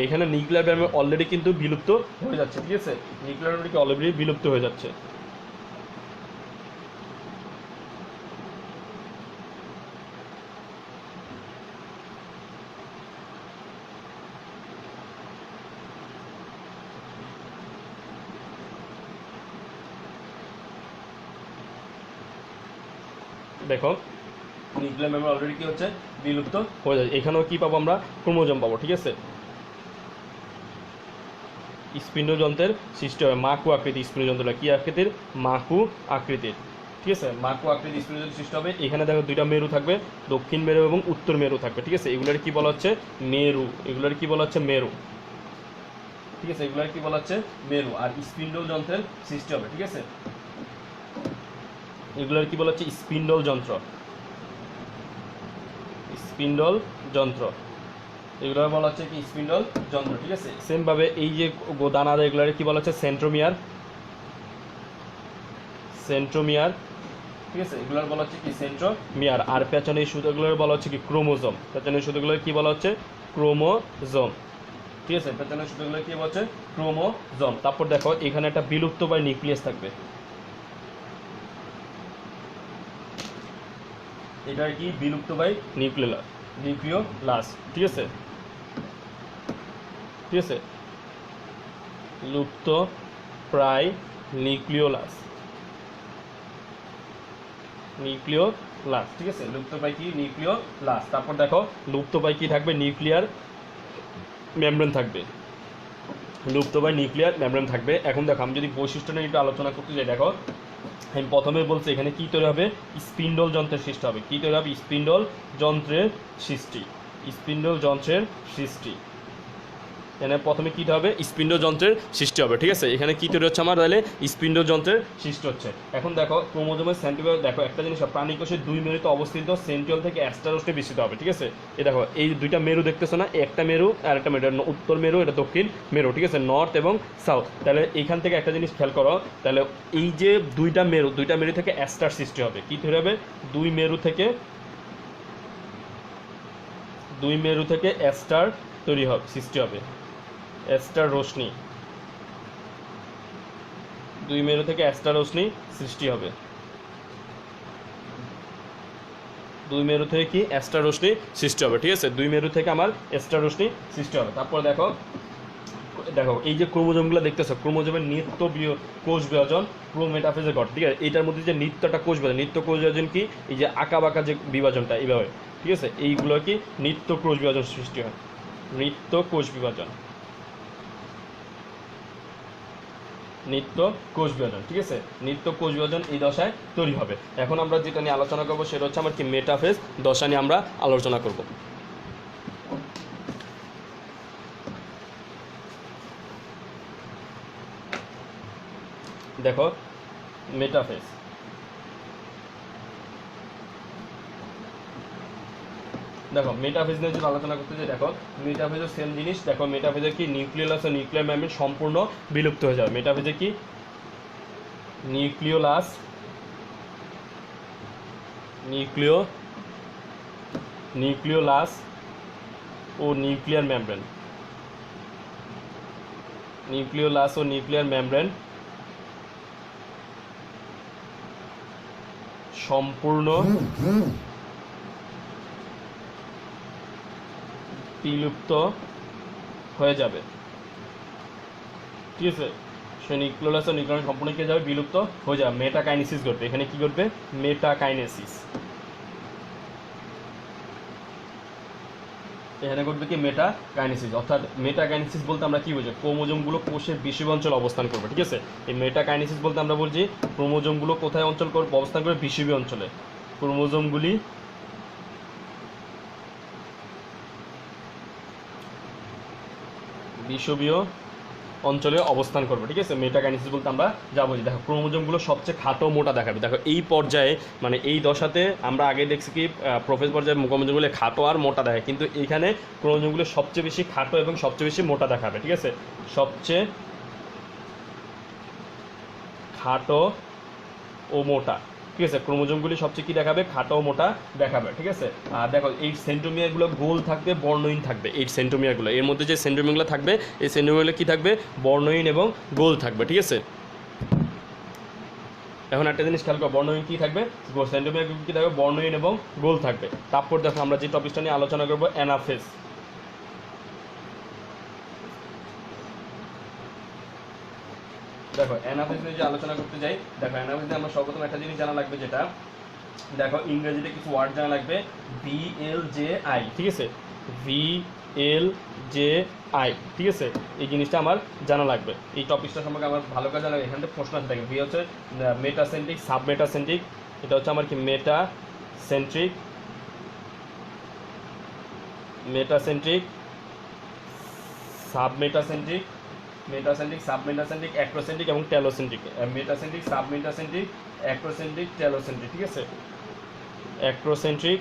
এখানে নিউক্লিয়ার মেমব্রেন অলরেডি কিন্তু বিলুপ্ত হয়ে যাচ্ছে। ঠিক আছে, নিউক্লিয়ার মেমব্রেন অলরেডি বিলুপ্ত হয়ে যাচ্ছে। দেখো, নিউক্লিয়ার মেমব্রেন অলরেডি কি হচ্ছে, বিলুপ্ত হয়ে যাচ্ছে। এখানেও কি পাবো, আমরা ক্রোমোজোম পাবো। ঠিক আছে, স্পিন্ডল যন্ত্রের সৃষ্টি হবে, মাকু আকৃতির স্পিন্ডল যন্ত্রটা কি আকৃতির, মাকু আকৃতির। ঠিক আছে, মাকু আকৃতির স্পিন্ডল যন্ত্র সৃষ্টি হবে। এখানে দেখো 2টা মেরু থাকবে, দক্ষিণ মেরু এবং উত্তর মেরু থাকবে। ঠিক আছে, এগুলোর কি বলা হচ্ছে, মেরু। ঠিক আছে, এগুলোর কি বলা হচ্ছে, মেরু। আর স্পিন্ডল যন্ত্রের সৃষ্টি হবে। ঠিক আছে, এগুলোর কি বলা হচ্ছে, স্পিন্ডল যন্ত্র। এগুলো বলা হচ্ছে কি, স্পিন্ডল যন্ত্র। ঠিক আছে, সেম ভাবে এই যে দানাদার, এগুলোর কি বলা হচ্ছে, সেন্ট্রোমিয়ার। ঠিক আছে, এগুলোর বলা হচ্ছে কি, সেন্ট্রোমিয়ার। আর পেছনের সুতোগুলোর বলা হচ্ছে কি, ক্রোমোজোম। পেছনের সুতোগুলোর কি বলা হচ্ছে, ক্রোমোজোম। ঠিক আছে, পেছনের সুতোগুলোর কি বলা হচ্ছে, ক্রোমোজোম। তারপর দেখো, এখানে একটা বিলুপ্ত বা নিউক্লিয়াস থাকবে। এটা কি, বিলুপ্ত বাই নিউক্লিওলাস। ঠিক আছে, লুপ্ত প্রায় নিউক্লিওলাস। ঠিক আছে, লুপ্তপ্রায় কি, নিউক্লিওলাস। তারপর দেখো, লুপ্তপ্রায় কি থাকবে, নিউক্লিয়ার মেমব্রেন থাকবে। এখন দেখো, আমি যদি বৈশিষ্ট্য নিয়ে একটু আলোচনা করতে যাই, দেখো, আমি প্রথমে বলছি এখানে কি তৈরি হবে, স্পিন্ডল যন্ত্রের সৃষ্টি হবে। কি তৈরি হবে, স্পিন্ডল যন্ত্রের সৃষ্টি। এখানে প্রথমে কী হবে স্পিন্ড যন্ত্রের সৃষ্টি হবে, ঠিক আছে। এখানে কী তৈরি হচ্ছে আমার তাহলে স্পিন্ড যন্ত্রের সৃষ্টি হচ্ছে। এখন দেখো ক্রোমোজোমের সেন্ট্রিওল, দেখো একটা জিনিস প্রাণী কোষের 2 মেরুতে অবস্থিত সেন্ট্রিওল থেকে অ্যাস্টারোস্টে বিস্তৃত হবে, ঠিক আছে। এই দেখো এই দুইটা মেরু দেখতেছো না, একটা মেরু আর একটা মেরু, উত্তর মেরু এটা দক্ষিণ মেরু, ঠিক আছে, নর্থ এবং সাউথ। তাহলে এইখান থেকে একটা জিনিস খেয়াল করো, তাহলে এই যে দুইটা মেরু থেকে অ্যাস্টার সৃষ্টি হবে। কী তৈরি হবে? দুই মেরু থেকে অ্যাস্টার তৈরি হবে, সৃষ্টি হবে, অ্যাস্টার রশ্মি। দুই মেরু থেকে অ্যাস্টার রশ্মি সৃষ্টি হবে। দুই মেরু থেকে কি অ্যাস্টার রশ্মি সৃষ্টি হবে, ঠিক আছে। দুই মেরু থেকে আমার অ্যাস্টার রশ্মি সৃষ্টি হবে। তারপর দেখো এই যে ক্রোমোজোমগুলো দেখতেছো, ক্রোমোজোমের নিত্য কোষ বিভাজন প্রোমেটাফেজে ঘটে, ঠিক আছে। এইটার মধ্যে যে নিত্যটা কোষ বিভাজন, নিত্য কোষ বিভাজন কি? এই যে আঁকা বাঁকা যে বিভাজনটা এইভাবে, ঠিক আছে, এইগুলো কি নিত্য কোষ বিভাজন সৃষ্টি হয়, নিত্য কোষ বিভাজন, নিত্য কোষ বিভাজন, ঠিক আছে। নিত্য কোষ বিভাজন এই দশায় তৈরি হবে। এখন আমরা যেটা নিয়ে আলোচনা করবো সেটা হচ্ছে আমার কি মেটাফেজ দশা নিয়ে আমরা আলোচনা করব। দেখো মেটাফেজ, দেখো মেটাফেজ নিয়ে যদি আলোচনা করতে চাই, দেখো মেটাফেজের সেম জিনিস। দেখো মেটাফেজের কি নিউক্লিয়াস ও নিউক্লিয়ার মেমব্রেন সম্পূর্ণ বিলুপ্ত হয়ে যাবে। মেটাফেজে কি নিউক্লিওলাস ও নিউক্লিয়ার মেমব্রেন সম্পূর্ণ বিলুপ্ত হয়ে যাবে, ঠিক আছে। নিউক্লিওলাস ও নিউক্লিয়ার সম্পূর্ণ কি যাবে? বিলুপ্ত হয়ে যাবে। মেটাকাইনেসিস ঘটবে। এখানে কি ঘটবে? মেটাকাইনেসিস। এখানে ঘটবে কি মেটাকাইনেসিস। অর্থাৎ মেটাকাইনেসিস বলতে আমরা কি বুঝি? ক্রোমোজোমগুলো কোষের বিষুবী অঞ্চলে অবস্থান করবে, ঠিক আছে। এই মেটাকাইনেসিস বলতে আমরা বলছি ক্রোমোজোমগুলো কোথায় অবস্থান করবে? বিষুবী অঞ্চলে। ক্রোমোজোমগুলি বিষুবীয় অঞ্চলে অবস্থান করবে, ঠিক আছে। মেটাকাইনেসিস বলতে আমরা যা বুঝি। দেখো ক্রোমোজোমগুলো সবচেয়ে খাটো মোটা দেখাবে। দেখো এই পর্যায়ে মানে এই দশাতে আমরা আগে দেখছি কি প্রোফেজ পর্যায়ে ক্রোমোজোমগুলো খাটো আর মোটা দেখায়, কিন্তু এখানে ক্রোমোজোমগুলো সবচেয়ে বেশি খাটো এবং সবচেয়ে বেশি মোটা দেখাবে, ঠিক আছে। সবচেয়ে খাটো ও মোটা, ঠিক আছে। ক্রোমোজোমগুলি সবচেয়ে কি দেখাবে? খাটো ও মোটা দেখাবে, ঠিক আছে। আর দেখো এই সেন্ট্রোমিয়ারগুলো গোল থাকবে, বর্ণহীন থাকবে। এই সেন্ট্রোমিয়ারগুলো, এর মধ্যে যে সেন্ট্রোমিয়ারগুলো থাকবে, এই সেন্ট্রোমিয়ারগুলো কি থাকবে? বর্ণহীন এবং গোল থাকবে, ঠিক আছে। এখন একটা জিনিস খেয়াল করো, বর্ণহীন কি থাকবে? সেন্ট্রোমিয়ারগুলো কি থাকবে? বর্ণহীন এবং গোল থাকবে। তারপর দেখো আমরা যে টপিকটা নিয়ে আলোচনা করবো অ্যানাফেজ। দেখো অ্যানাফেজ নিয়ে যে আলোচনা করতে যাই, দেখো অ্যানাফেজে আমরা সর্বপ্রথম একটা জিনিস জানা লাগবে, যেটা দেখো ইংরেজিতে কিছু ওয়ার্ড জানা লাগবে, VLJI, ঠিক আছে। VLJI, ঠিক আছে। এই জিনিসটা আমার জানা লাগবে। এই টপিকটা সম্পর্কে আমার ভালো করে জানা লাগবে। এখান থেকে প্রশ্ন আসতে থাকে। ভি হচ্ছে মেটাসেন্ট্রিক, সাবমেটাসেন্ট্রিক। এটা হচ্ছে আমার কি মেটাসেন্ট্রিক, সাবমেটাসেন্ট্রিক, সাবমেটাসেন্ট্রিক, অ্যাক্রোসেন্ট্রিক এবং telocentric. Metacentric, submetacentric, acrocentric, telocentric, ঠিক আছে। অ্যাক্রোসেন্ট্রিক,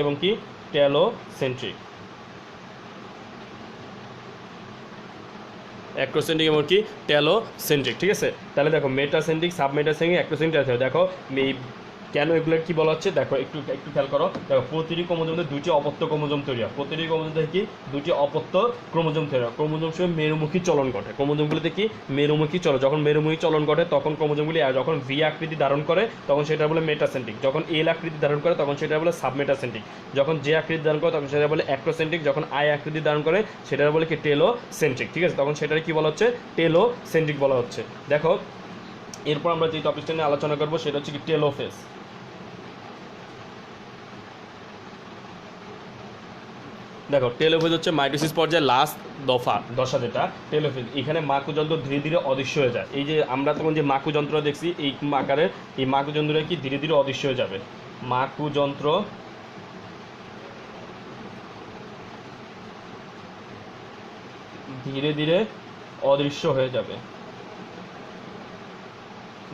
এবং কি টেলোসেন্ট্রিক। অ্যাক্রোসেন্ট্রিক এবং কি টেলোসেন্ট্রিক, ঠিক আছে। তাহলে দেখো মেটাসেন্ট্রিক, সাবমেটাসেন্ট্রিক, অ্যাক্রোসেন্ট্রিক আছে। দেখো এই কেন এগুলোর কি বলা হচ্ছে? দেখো একটু খেয়াল করো। দেখো প্রতিটি ক্রোমোজোমে দুইটি অপত্য ক্রোমোজোম তৈরি হয়। প্রতিটি ক্রোমোজোম থেকে কি দুইটি অপত্য ক্রোমোজোম তৈরি হয়। ক্রোমোজোম সময় মেরুমুখী চলন ঘটে। ক্রোমোজোমগুলিতে কি মেরুমুখী চলন, যখন মেরুমুখী চলন ঘটে তখন ক্রোমোজোমগুলি যখন ভি আকৃতি ধারণ করে তখন সেটা বলে মেটাসেন্ট্রিক, যখন এল আকৃতি ধারণ করে তখন সেটা বলে সাবমেটাসেন্ট্রিক, যখন জে আকৃতি ধারণ করে তখন সেটা বলে অ্যাক্রোসেন্ট্রিক, যখন আই আকৃতি ধারণ করে সেটা বলে কি টেলোসেন্ট্রিক, ঠিক আছে। তখন সেটার কি বলা হচ্ছে? টেলোসেন্ট্রিক বলা হচ্ছে। দেখো এরপর আমরা যে টপিকটা নিয়ে আলোচনা করবো সেটা হচ্ছে কি টেলোফেজ। দেখো টেলোফেজ হচ্ছে মাইটোসিস পর্যায়ে লাস্ট দশা যেটা টেলোফেজ। এখানে মাকুযন্ত্র ধীরে ধীরে অদৃশ্য হয়ে যায়। এই যে আমরা তখন যে মাকুযন্ত্র দেখছি এই আকারের, এই মাকুযন্ত্রটা কি ধীরে ধীরে অদৃশ্য হয়ে যাবে। মাকুযন্ত্র ধীরে ধীরে অদৃশ্য হয়ে যাবে।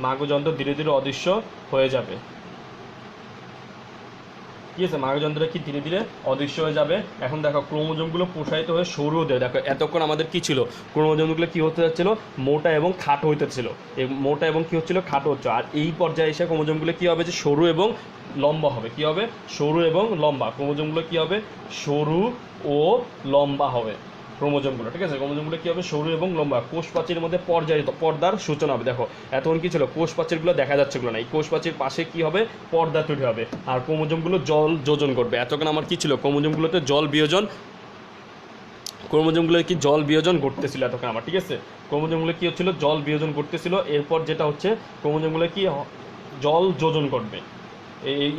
মাগযন্ত্র ধীরে ধীরে অদৃশ্য হয়ে যাবে। ঠিক আছে, মাগযন্ত্রটা কি ধীরে ধীরে অদৃশ্য হয়ে যাবে। এখন দেখো ক্রোমোজোমগুলো প্রসারিত হয়ে সরু হতে, দেখো এতক্ষণ আমাদের কি ছিল, ক্রোমোজোমগুলো কি হতে যাচ্ছিল, মোটা এবং খাটো হইতেছিল, মোটা এবং কি হচ্ছিল, খাটো হচ্ছে। আর এই পর্যায়ে এসে ক্রোমোজোমগুলো কি হবে, যে সরু এবং লম্বা হবে। কি হবে, সরু এবং লম্বা। ক্রোমোজোমগুলো কি হবে, সরু ও লম্বা হবে ক্রোমোজোমগুলো। ঠিক আছে, ক্রোমোজোমগুলো কি হবে, সরু এবং লম্বা। কোষ প্রাচীরের মধ্যে পর্দার সূচনা হবে। দেখো এতক্ষণ কি ছিল, কোষ প্রাচীরগুলো দেখা যাচ্ছেগুলো না, এই কোষ প্রাচীর পাশে কি হবে, পর্দা তৈরি হবে, আর ক্রোমোজোমগুলো জল যোজন করবে। এতক্ষণ আমার কি ছিল, ক্রোমোজোমগুলোতে জল বিয়োজন, ক্রোমোজোমগুলো কি জল বিয়োজন ঘটতেছিল এতক্ষণ আমার। ঠিক আছে, ক্রোমোজোমগুলো কি হচ্ছিল, জল বিয়োজন করতেছিল। এরপর যেটা হচ্ছে, ক্রোমোজোমগুলো কি জল যোজন করবে।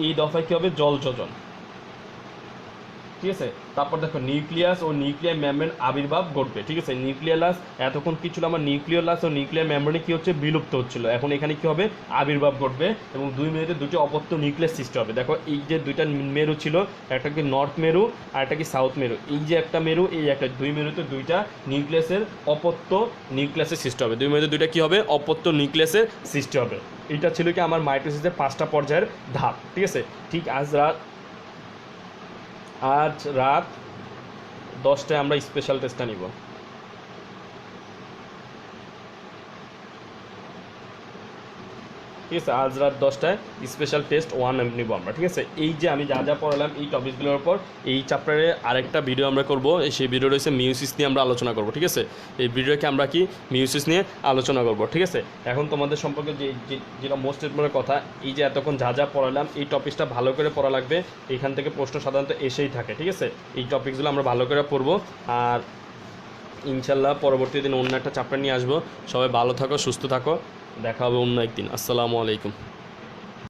এই দফায় কি হবে, জল যোজন। ঠিক আছে, তারপর দেখো নিউক্লিয়াস ও নিউক্লিয়ার মেমব্রেন আবির্ভাব ঘটবে। ঠিক আছে, নিউক্লিয়াস এতক্ষণ কি ছিল আমার, নিউক্লিয়াস ও নিউক্লিয়ার মেমব্রেনে কি হচ্ছে, বিলুপ্ত হচ্ছিল। এখন এখানে কি হবে, আবির্ভাব ঘটবে এবং 2 মেরুতে দুটি অপত্য নিউক্লিয়াস সৃষ্টি হবে। দেখো এই যে দুইটা মেরু ছিল, একটা কি নর্থ মেরু আর একটা কি সাউথ মেরু। এই যে একটা মেরু, এই একটা, 2 মেরুতে দুইটা নিউক্লিয়াসের অপত্য নিউক্লিয়াসের সৃষ্টি হবে। 2 মেরুতে দুইটা কি হবে, অপত্য নিউক্লিয়াসের সৃষ্টি হবে। এটা ছিল কি আমার মাইটোসিসের 5টা পর্যায়ের ধাপ। ঠিক আছে, ঠিক আজ রাত 10টায় আমরা স্পেশাল টেস্টটা নিব। ঠিক আছে, আজ রাত 10টায় স্পেশাল টেস্ট 1 নিব আমরা। ঠিক আছে, এই যে আমি যা যা পড়ালাম এই টপিকগুলোর উপর এই চ্যাপ্টারে আরেকটা ভিডিও আমরা করব। সেই ভিডিও রয়েছে মিউসিস নিয়ে আমরা আলোচনা করব। ঠিক আছে, এই ভিডিওকে আমরা কি মিউসিস নিয়ে আলোচনা করব। ঠিক আছে, এখন তোমাদের সম্পর্কে যেটা মোস্ট ইম্পর্টেন্ট কথা, এই যে এতক্ষণ যা যা পড়ালাম এই টপিকসটা ভালো করে পড়া লাগবে। এখান থেকে প্রশ্ন সাধারণত এসেই থাকে। ঠিক আছে, এই টপিকসগুলো আমরা ভালো করে পড়বো। আর ইনশাল্লাহ পরবর্তী দিন অন্য একটা চ্যাপ্টার নিয়ে আসবো। সবাই ভালো থাকো, সুস্থ থাকো, দেখা হবে অন্য একদিন। আসসালামু আলাইকুম।